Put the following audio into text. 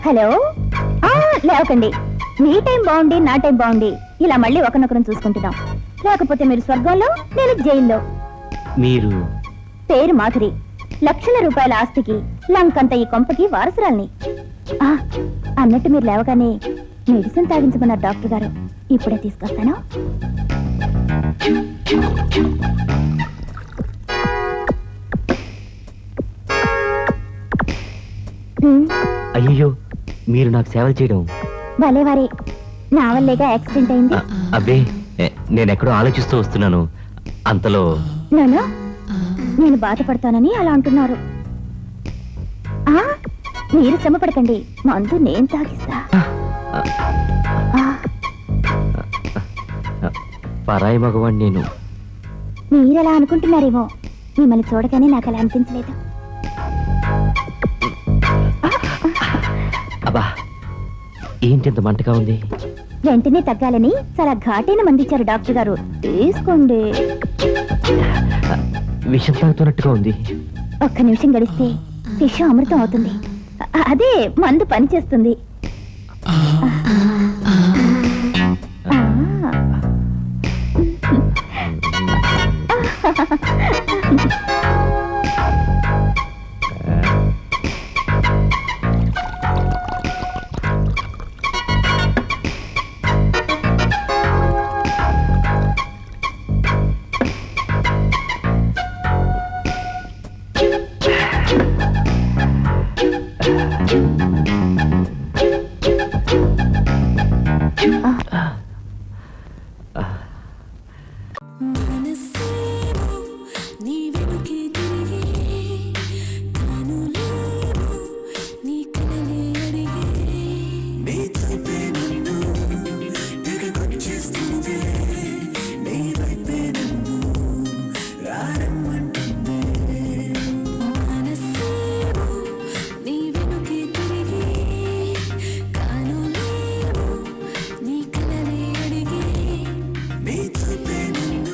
Hello. లేవకండి. మీ time బాగుండి నా time బాగుండి ఇలా మళ్ళీ ఒకరినొకరం చూసుకుంటున్నాం. లేకపోతే మీరు స్వర్గంలో, నేను జైల్లో. మీరు పేరు మాధురి. లక్షల రూపాయల ఆస్తికి లంకంత ఈ కొంపకి వారసురాల్ని. అన్నట్టు మీరు లేవగానే మెడిసిన్ తాగించమన్నారు డాక్టర్ గారు. ఇప్పుడే తీసుకొస్తాను. అయ్యో, మీరు నాకు సేవలు చేయడం భలేవారే. నా వల్లేగా యాక్సిడెంట్ అయింది. అబ్బే, నేను ఎక్కడో ఆలోచిస్తూ వస్తున్నాను. అంతలో నేను బాధపడతానని అలా అంటున్నారు. మీరు శ్రమ పడకండి, మందు నేను తాగిస్తా. పరాయి మగవాణ్ణి నేను. మీరెలా అనుకుంటున్నారేమో, మిమ్మల్ని చూడగానే నాకు అలా అనిపించలేదు. అబ్బా, ఏంటింత మంటగా ఉంది? వెంటనే తగ్గాలని చాలా ఘాటైన మందిచ్చారు డాక్టర్ గారు. తీసుకోండి. విషం తాగుతున్నట్టుగా ఉంది. ఒక్క నిమిషం గడిస్తే విషం అమృతం అవుతుంది. అదే మందు పనిచేస్తుంది.